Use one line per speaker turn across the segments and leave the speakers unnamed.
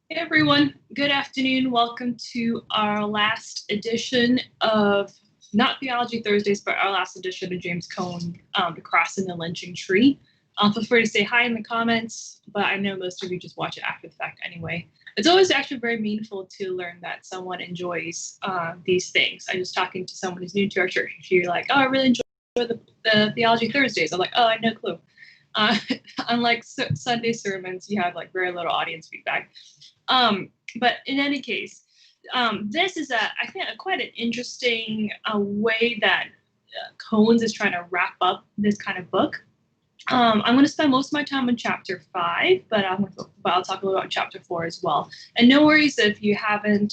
Hey everyone, good afternoon. Welcome to our last edition of, not Theology Thursdays, but our last edition of James Cone, The Cross and the Lynching Tree. Feel free to say hi in the comments, but I know most of you just watch it after the fact anyway. It's always actually very meaningful to learn that someone enjoys these things. I was talking to someone who's new to our church, and she's like, oh, I really enjoy the Theology Thursdays. I'm like, oh, I had no clue. Unlike Sunday sermons, you have like very little audience feedback. But in any case, this is I think quite an interesting way that Cones is trying to wrap up this kind of book. I'm going to spend most of my time on chapter 5, but I'll talk a little about chapter 4 as well. And no worries if you haven't,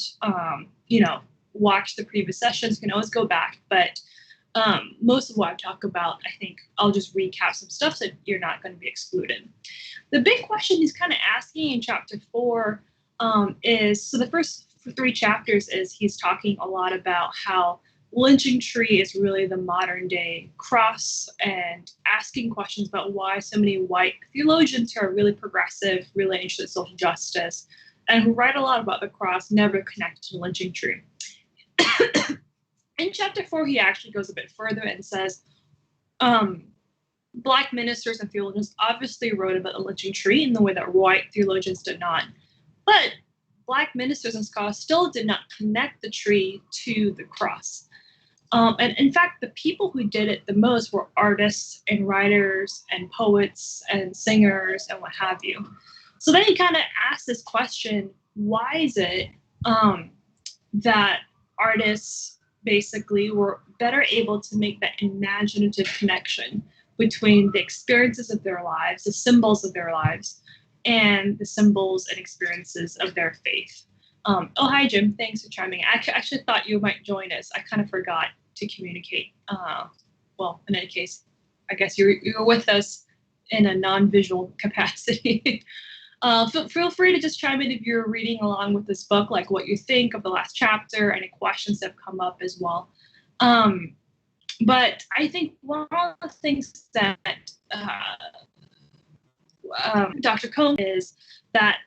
watched the previous sessions, you can always go back. But most of what I talk about, I think I'll just recap some stuff so you're not going to be excluded. The big question he's kind of asking in chapter 4 is, so the first 3 chapters is he's talking a lot about how Lynching Tree is really the modern day cross, and asking questions about why so many white theologians who are really progressive, really interested in social justice, and who write a lot about the cross never connect to the Lynching Tree. In chapter 4, he actually goes a bit further and says, Black ministers and theologians obviously wrote about the Lynching Tree in the way that white theologians did not. But Black ministers and scholars still did not connect the tree to the cross. And in fact, the people who did it the most were artists and writers and poets and singers and what have you. So then he kind of asked this question, why is it that artists basically were better able to make that imaginative connection between the experiences of their lives, the symbols of their lives, and the symbols and experiences of their faith. Oh, hi, Jim. Thanks for chiming in. I actually thought you might join us. I kind of forgot to communicate. Well, in any case, I guess you're with us in a non-visual capacity. Feel free to just chime in if you're reading along with this book, like what you think of the last chapter, any questions that have come up as well. But I think one of the things that Dr. Cone is that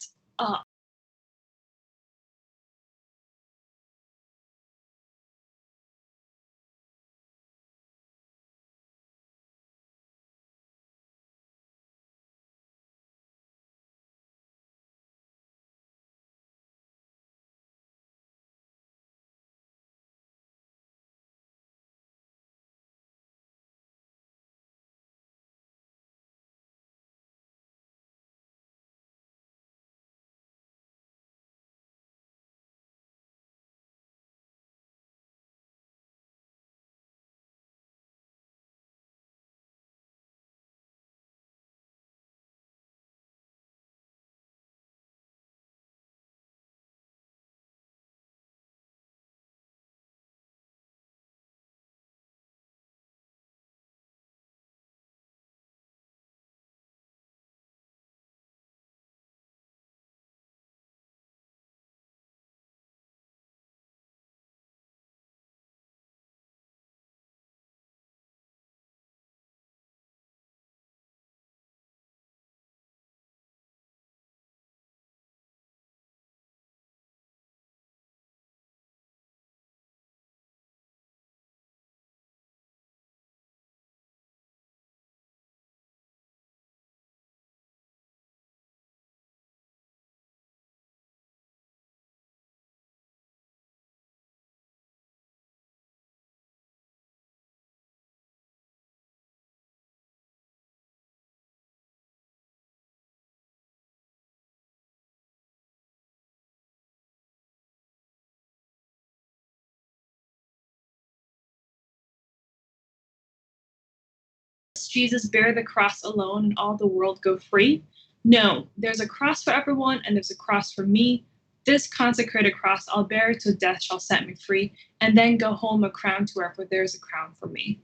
Jesus bear the cross alone and all the world go free? No, there's a cross for everyone and there's a cross for me. This consecrated cross I'll bear till death shall set me free, and then go home a crown to wear, for there's a crown for me.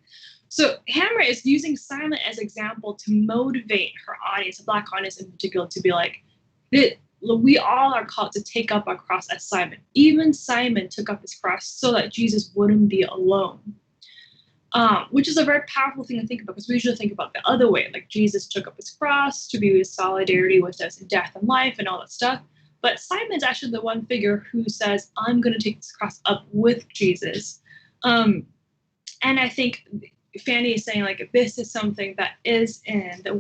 So Hammer is using Simon as example to motivate her audience, the Black audience in particular, to be like, we all are called to take up our cross as Simon. Even Simon took up his cross so that Jesus wouldn't be alone. Which is a very powerful thing to think about, because we usually think about the other way, like Jesus took up his cross to be with solidarity with us in death and life and all that stuff. But Simon's actually the one figure who says, I'm going to take this cross up with Jesus. And I think Fanny is saying, like, this is something that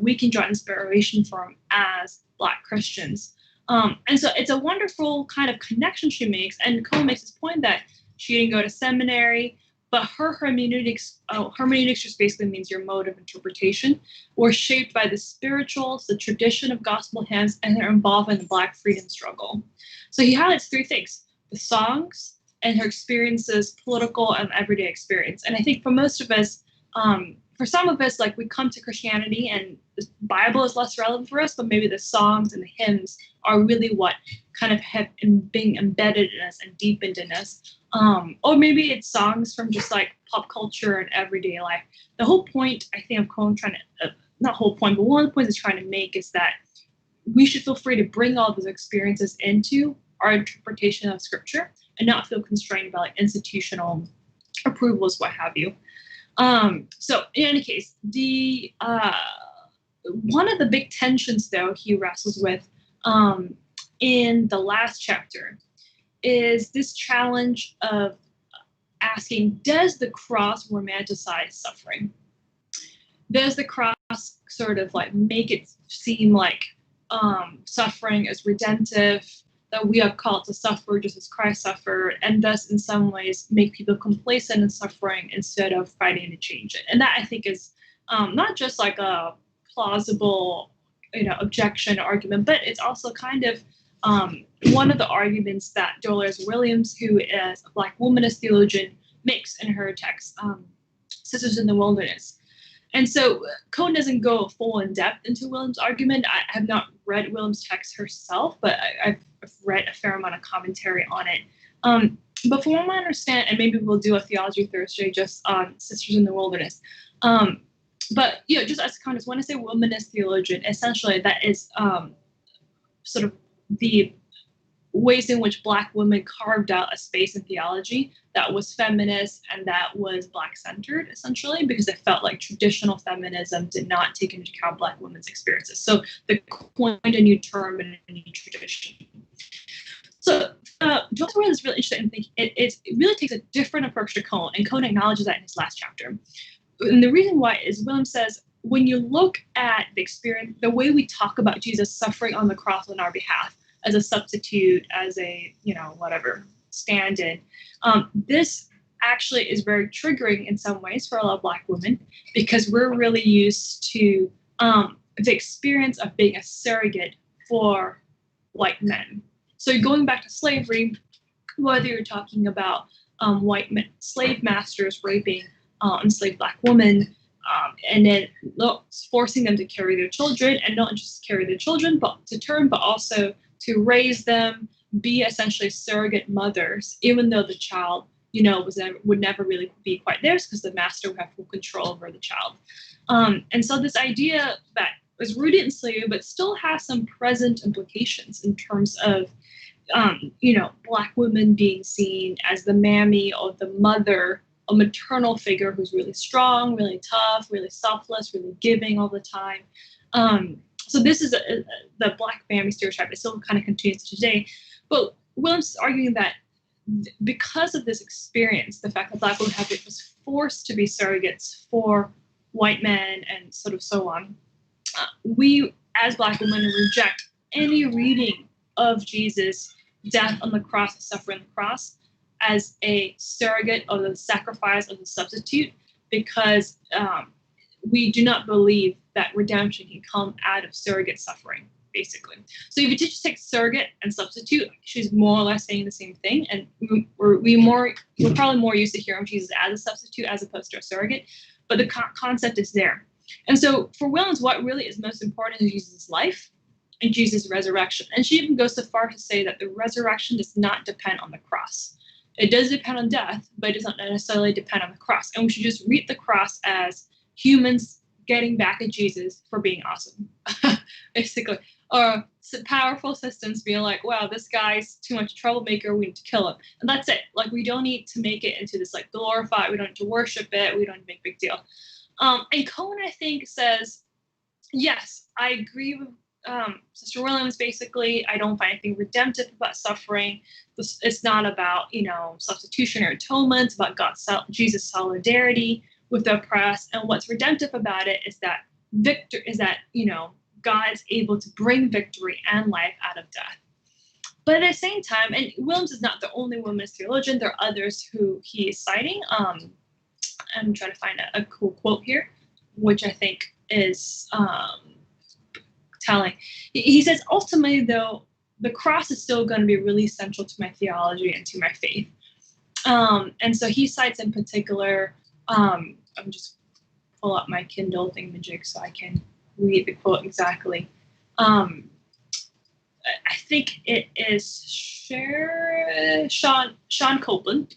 we can draw inspiration from as Black Christians. And so it's a wonderful kind of connection she makes. And Cone makes this point that she didn't go to seminary, but her hermeneutics just basically means your mode of interpretation, were shaped by the spirituals, the tradition of gospel hymns, and their involvement in the Black freedom struggle. So he highlights three things: the songs and her experiences, political and everyday experience. And I think for most of us, for some of us, like, we come to Christianity and the Bible is less relevant for us, but maybe the songs and the hymns are really what kind of have been embedded in us and deepened in us. Or maybe it's songs from just like pop culture and everyday life. The whole point, I think, of Cone not whole point, but one of the points it's trying to make is that we should feel free to bring all those experiences into our interpretation of Scripture and not feel constrained by like institutional approvals, what have you. So in any case, the one of the big tensions, though, he wrestles with in the last chapter is this challenge of asking, does the cross romanticize suffering? Does the cross sort of like make it seem like suffering is redemptive, that we are called to suffer just as Christ suffered, and thus in some ways make people complacent in suffering instead of fighting to change it? And that, I think, is not just like a plausible, objection argument, but it's also kind of one of the arguments that Dolores Williams, who is a Black womanist theologian, makes in her text, Sisters in the Wilderness. And so Cone doesn't go full in depth into Williams' argument. I have not read Williams' text herself, but I've read a fair amount of commentary on it. But from what I understand, and maybe we'll do a Theology Thursday just on Sisters in the Wilderness. But just as context, when I say womanist theologian, essentially that is sort of the ways in which Black women carved out a space in theology that was feminist and that was Black-centered, essentially, because it felt like traditional feminism did not take into account Black women's experiences. So they coined a new term and a new tradition. So Dolores Williams is really interesting. It really takes a different approach to Cone, and Cone acknowledges that in his last chapter. And the reason why is Williams says, when you look at the experience, the way we talk about Jesus suffering on the cross on our behalf, as a substitute, as a, stand-in. This actually is very triggering in some ways for a lot of Black women, because we're really used to the experience of being a surrogate for white men. So going back to slavery, whether you're talking about white men, slave masters raping enslaved Black women, and then forcing them to carry their children, and not just carry their children, but to term, but also to raise them, be essentially surrogate mothers, even though the child, would never really be quite theirs, because the master would have full control over the child. And so this idea that was rooted in slavery, but still has some present implications in terms of, Black women being seen as the mammy or the mother, a maternal figure who's really strong, really tough, really selfless, really giving all the time. So this is the Black family stereotype. It still kind of continues today. But Williams is arguing that because of this experience, the fact that Black women was forced to be surrogates for white men and sort of so on, we as Black women reject any reading of Jesus' death on the cross, suffering on the cross, as a surrogate of the sacrifice of the substitute, because we do not believe that redemption can come out of surrogate suffering, basically. So if you just take surrogate and substitute, she's more or less saying the same thing. And we're probably more used to hearing Jesus as a substitute as opposed to a surrogate, but the concept is there. And so for Williams, what really is most important is Jesus' life and Jesus' resurrection. And she even goes so far to say that the resurrection does not depend on the cross. It does depend on death, but it does not necessarily depend on the cross. And we should just read the cross as humans getting back at Jesus for being awesome, basically. Or powerful systems being like, wow, this guy's too much troublemaker, we need to kill him. And that's it. Like, we don't need to make it into this, like, glorified, we don't need to worship it, we don't need to make a big deal. And Cone, I think, says, yes, I agree with Sister Williams, basically, I don't find anything redemptive about suffering. It's not about, substitution or atonement. It's about Jesus' solidarity with the oppressed. And what's redemptive about it is that God's able to bring victory and life out of death. But at the same time, and Williams is not the only womanist theologian, there are others who he is citing. I'm trying to find a cool quote here, which I think is telling. He says, ultimately, though, the cross is still going to be really central to my theology and to my faith. And so he cites in particular, I'm just pull up my Kindle thingamajig so I can read the quote exactly. I think it is Sean Copeland.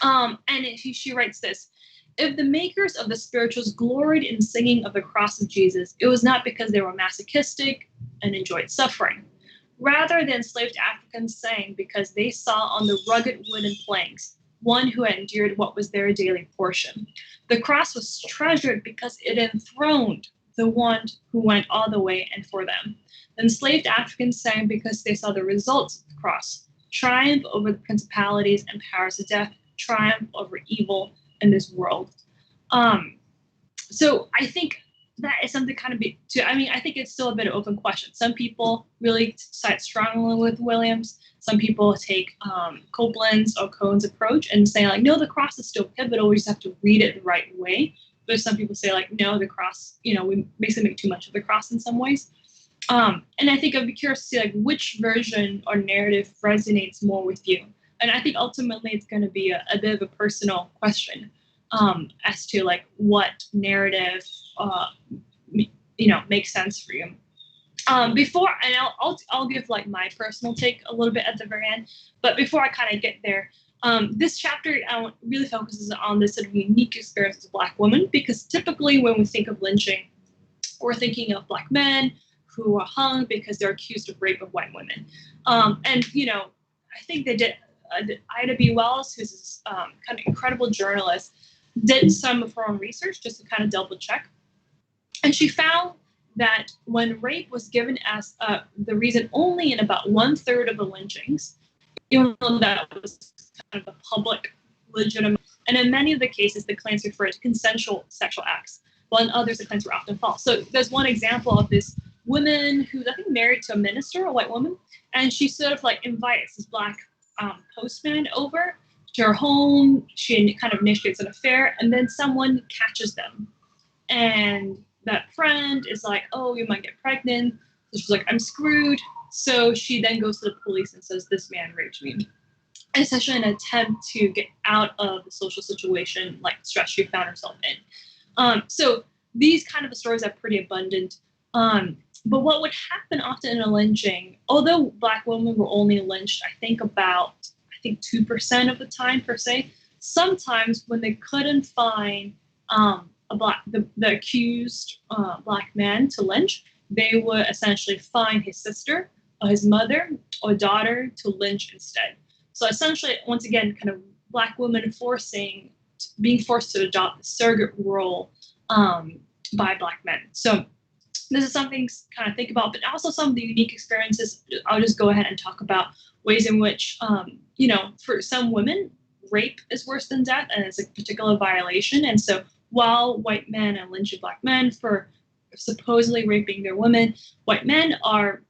And she writes this: if the makers of the spirituals gloried in singing of the cross of Jesus, it was not because they were masochistic and enjoyed suffering. Rather, the enslaved Africans sang because they saw on the rugged wooden planks one who had endured what was their daily portion. The cross was treasured because it enthroned the one who went all the way and for them. The enslaved Africans sang because they saw the results of the cross: triumph over the principalities and powers of death, triumph over evil in this world. So I think that is something kind of I think it's still a bit of open question. Some people really side strongly with Williams. Some people take Copeland's or Cone's approach and say, like, no, the cross is still pivotal. We just have to read it the right way. But some people say, like, no, the cross, we basically make too much of the cross in some ways. And I think I'd be curious to see, like, which version or narrative resonates more with you. And I think ultimately it's going to be a bit of a personal question as to, like, what narrative, makes sense for you. I'll give, like, my personal take a little bit at the very end. But before I kind of get there, this chapter really focuses on this sort of unique experience of Black women, because typically when we think of lynching, we're thinking of Black men who are hung because they're accused of rape of white women. I think they did. Ida B. Wells, who's this kind of incredible journalist, did some of her own research just to kind of double check. And she found that when rape was given as the reason only in about 1/3 of the lynchings, even though that was kind of a public, legitimate, and in many of the cases, the claims referred to consensual sexual acts, while in others, the claims were often false. So there's one example of this woman who's, I think, married to a minister, a white woman, and she sort of, like, invites this Black postman over to her home. She kind of initiates an affair, and then someone catches them. And that friend is like, oh, you might get pregnant. So she's like, I'm screwed. So she then goes to the police and says, this man raped me. Essentially an attempt to get out of the social situation, like, stress she found herself in. So these kind of stories are pretty abundant. But what would happen often in a lynching, although Black women were only lynched, I think 2% of the time per se, sometimes when they couldn't find the accused Black man to lynch, they would essentially find his sister or his mother or daughter to lynch instead. So essentially, once again, kind of Black women being forced to adopt the surrogate role by Black men. So this is something to kind of think about, but also some of the unique experiences. I'll just go ahead and talk about ways in which, for some women, rape is worse than death, and it's a particular violation. And so while white men are lynching Black men for supposedly raping their women, white men are,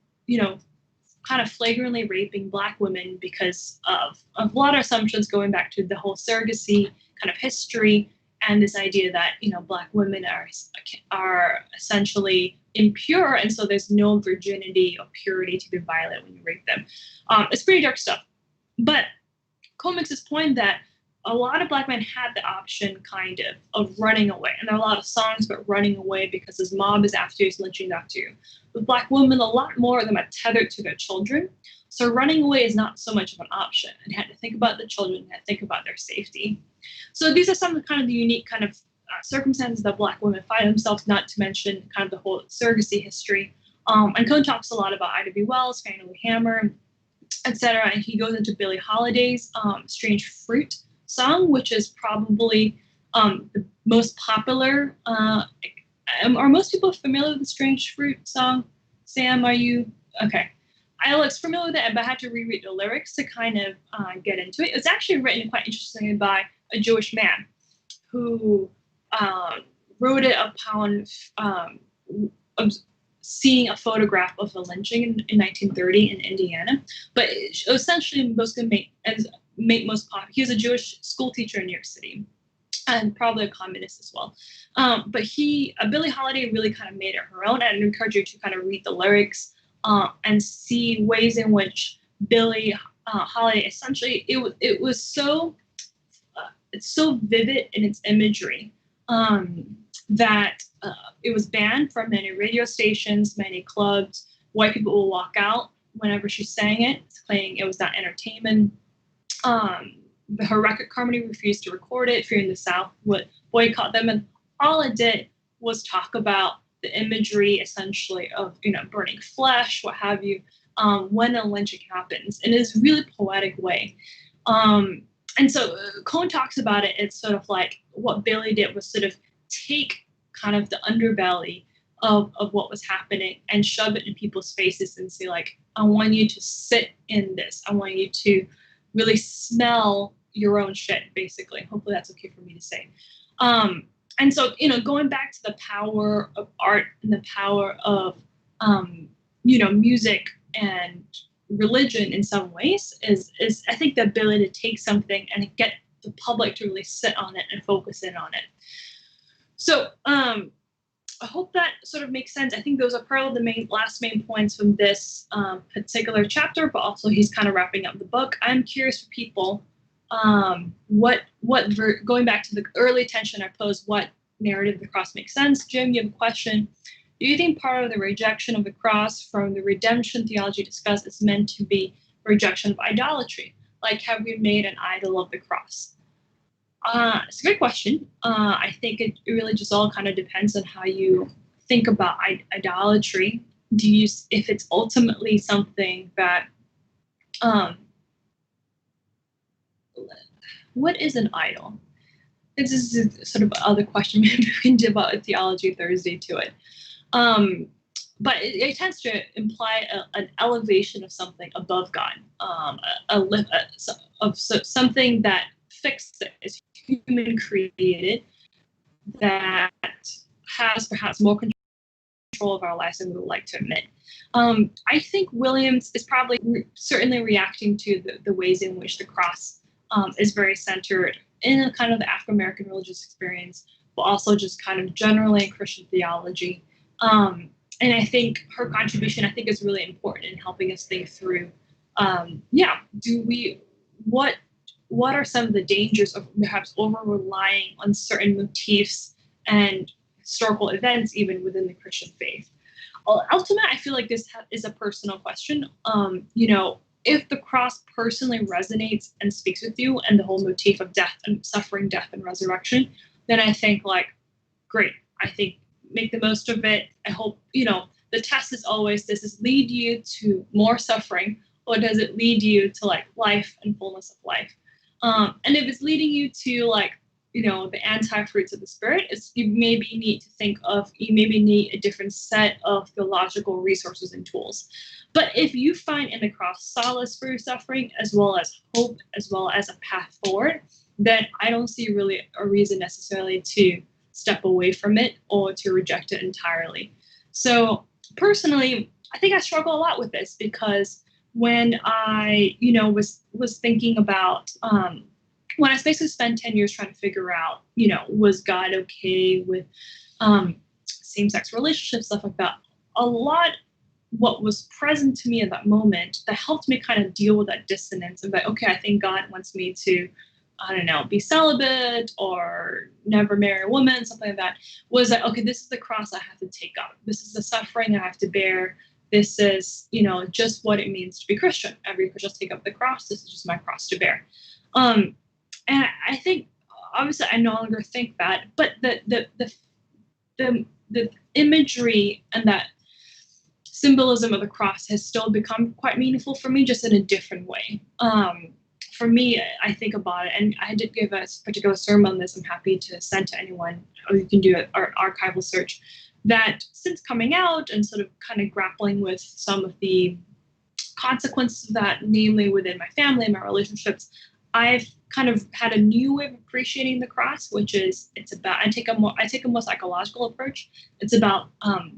kind of flagrantly raping Black women because of a lot of assumptions going back to the whole surrogacy kind of history, and this idea that, Black women are essentially impure, and so there's no virginity or purity to be violated when you rape them. It's pretty dark stuff. But Cone makes this point that a lot of Black men had the option, kind of running away. And there are a lot of songs about running away because his mob is after you, he's lynching after you. With Black women, a lot more of them are tethered to their children. So running away is not so much of an option. And you had to think about the children, you had to think about their safety. So these are some of the kind of the unique kind of circumstances that Black women find themselves, not to mention kind of the whole surrogacy history. And Cone talks a lot about Ida B. Wells, Fannie Lou Hamer, etc. And he goes into Billie Holiday's Strange Fruit song, which is probably the most popular. Are most people familiar with the Strange Fruit song? Sam, are you okay? I was familiar with it, but I had to reread the lyrics to kind of get into it. It's actually written quite interestingly by a Jewish man who wrote it upon seeing a photograph of a lynching in 1930 in Indiana. But essentially, most going to make most popular. He was a Jewish school teacher in New York City, and probably a communist as well. But Billie Holiday really kind of made it her own. And I'd encourage you to kind of read the lyrics and see ways in which Billie Holiday essentially it was so it's so vivid in its imagery that it was banned from many radio stations, many clubs. White people will walk out whenever she sang it, claiming it was not entertainment. Her record company refused to record it. If you're in the South, would boycott them, and all it did was talk about the imagery, essentially, of burning flesh, what have you, when a lynching happens, in this really poetic way. And so Cone talks about it. It's sort of like what Billie did was sort of take kind of the underbelly of what was happening and shove it in people's faces and say, like, I want you to sit in this. I want you to really smell your own shit, basically. Hopefully that's okay for me to say. And so, going back to the power of art and the power of, music and religion in some ways is I think the ability to take something and get the public to really sit on it and focus in on it. So I hope that sort of makes sense. I think those are probably the last main points from this particular chapter, but also he's kind of wrapping up the book. I'm curious for people, going back to the early tension I posed, what narrative of the cross makes sense. Jim, you have a question. Do you think part of the rejection of the cross from the redemption theology discussed is meant to be rejection of idolatry? Like, have we made an idol of the cross? It's a good question. I think it really just all kind of depends on how you think about idolatry. If it's ultimately something that, what is an idol? This is sort of other question. Maybe we can do about a Theology Thursday to it. But it tends to imply an elevation of something above God, something that fixed is human created, that has perhaps more control of our lives than we would like to admit. I think Williams is probably certainly reacting to the ways in which the cross is very centered in a kind of the Afro-American religious experience, but also just kind of generally in Christian theology. And I think her contribution, I think, is really important in helping us think through, what are some of the dangers of perhaps over-relying on certain motifs and historical events, even within the Christian faith? Ultimately, I feel like this is a personal question. If the cross personally resonates and speaks with you, and the whole motif of death and suffering, death and resurrection, then I think, like, great. I think make the most of it. I hope, the test is always, does this lead you to more suffering, or does it lead you to, like, life and fullness of life? And if it's leading you to, like, the anti-fruits of the Spirit, you maybe need a different set of theological resources and tools. But if you find in the cross solace for your suffering, as well as hope, as well as a path forward, then I don't see really a reason necessarily to step away from it or to reject it entirely. So personally, I think I struggle a lot with this, because when I, was thinking about, when I basically spent 10 years trying to figure out, was God okay with same-sex relationships, stuff like that, a lot what was present to me at that moment that helped me kind of deal with that dissonance of, like, okay, I think God wants me to, I don't know, be celibate or never marry a woman, something like that, was that, okay, this is the cross I have to take up. This is the suffering I have to bear. This is, just what it means to be Christian. Every Christian take up the cross. This is just my cross to bear. And I think, obviously, I no longer think that, but the imagery and that symbolism of the cross has still become quite meaningful for me, just in a different way. For me, I think about it, and I did give a particular sermon on this. I'm happy to send to anyone, or you can do an archival search. that since coming out and sort of kind of grappling with some of the consequences of that, namely within my family and my relationships, I've kind of had a new way of appreciating the cross, which is I take a more psychological approach. It's about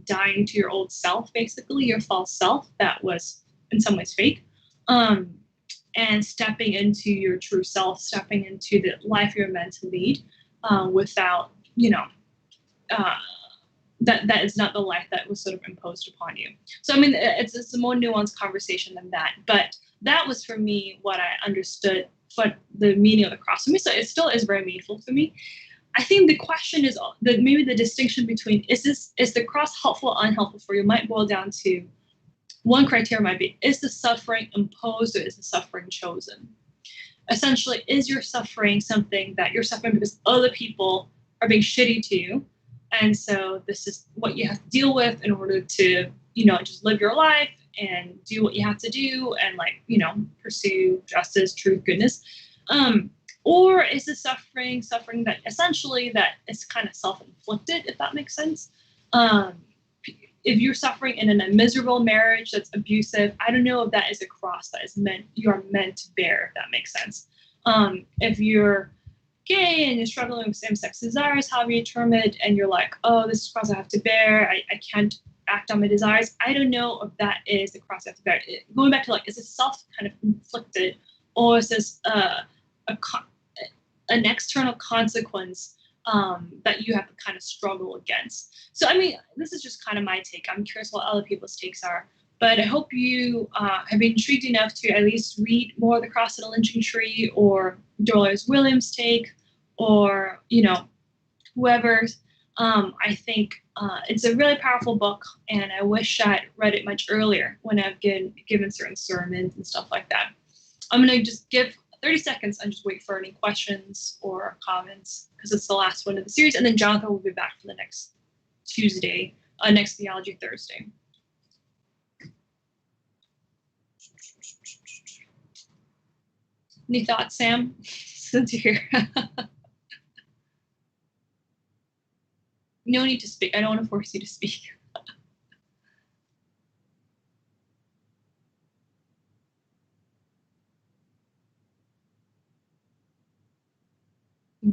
dying to your old self, basically your false self that was in some ways fake, and stepping into your true self, stepping into the life you're meant to lead, without that is not the life that was sort of imposed upon you. So I mean, it's a more nuanced conversation than that, but that was for me what I understood for the meaning of the cross for me. So it still is very meaningful for me. I think the question is that maybe the distinction between is the cross helpful or unhelpful for you might boil down to one criteria might be, is the suffering imposed or is the suffering chosen? Essentially, is your suffering something that you're suffering because other people are being shitty to you? And so this is what you have to deal with in order to, just live your life and do what you have to do and pursue justice, truth, goodness. Or is the suffering that essentially that is kind of self-inflicted, if that makes sense? If you're suffering in a miserable marriage that's abusive, I don't know if that is a cross that you are meant to bear, if that makes sense. If you're gay and you're struggling with same-sex desires, however you term it, and you're like, oh, this is a cross I have to bear, I can't act on my desires, I don't know if that is the cross I have to bear. Going back to is it self kind of inflicted, or is this an external consequence that you have to kind of struggle against? So, I mean, this is just kind of my take. I'm curious what other people's takes are. But I hope you have been intrigued enough to at least read more of The Cross and the Lynching Tree, or Dolores Williams' take, or, whoever's. I think it's a really powerful book, and I wish I'd read it much earlier when I've given certain sermons and stuff like that. I'm going to just give 30 seconds and just wait for any questions or comments, because it's the last one of the series, and then Jonathan will be back for the next Tuesday, next Theology Thursday. Any thoughts, Sam, since you're here? No need to speak. I don't want to force you to speak.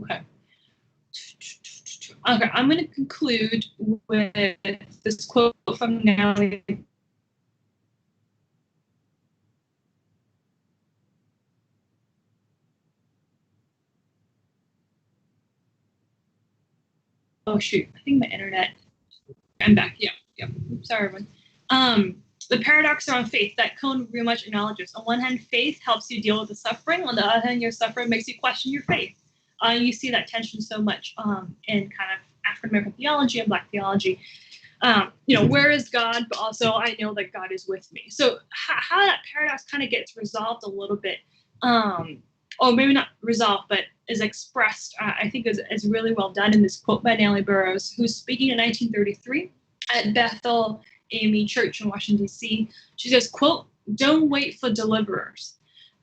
Okay. Okay, I'm going to conclude with this quote from Natalie. Oh shoot, I think my internet. I'm back. Yeah. Oops, sorry, everyone. The paradox around faith that Cone very much acknowledges. On one hand, faith helps you deal with the suffering. On the other hand, your suffering makes you question your faith. You see that tension so much in kind of African American theology and Black theology. Where is God? But also, I know that God is with me. So how that paradox kind of gets resolved a little bit, or maybe not resolved, but is expressed, I think is really well done in this quote by Nellie Burroughs, who's speaking in 1933 at Bethel AME Church in Washington, D.C. She says, quote, "Don't wait for deliverers.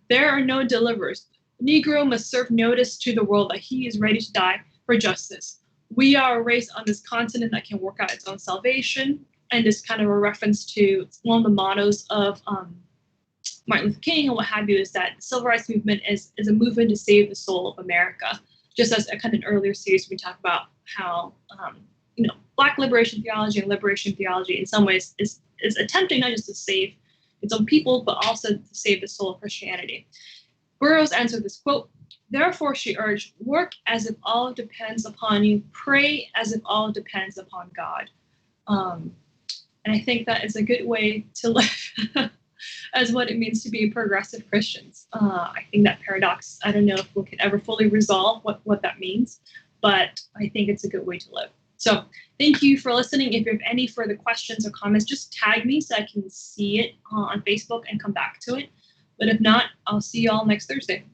There are no deliverers. The Negro must serve notice to the world that he is ready to die for justice. We are a race on this continent that can work out its own salvation." And this kind of a reference to one of the mottos of Martin Luther King and what have you, is that the civil rights movement is a movement to save the soul of America. Just as a kind of an earlier series, we talked about how Black liberation theology and liberation theology in some ways is attempting not just to save its own people, but also to save the soul of Christianity. Burroughs answered this quote, "Therefore," she urged, "work as if all depends upon you. Pray as if all depends upon God." And I think that is a good way to live as what it means to be progressive Christians. I think that paradox, I don't know if we can ever fully resolve what that means, but I think it's a good way to live. So thank you for listening. If you have any further questions or comments, just tag me so I can see it on Facebook and come back to it. But if not, I'll see you all next Thursday.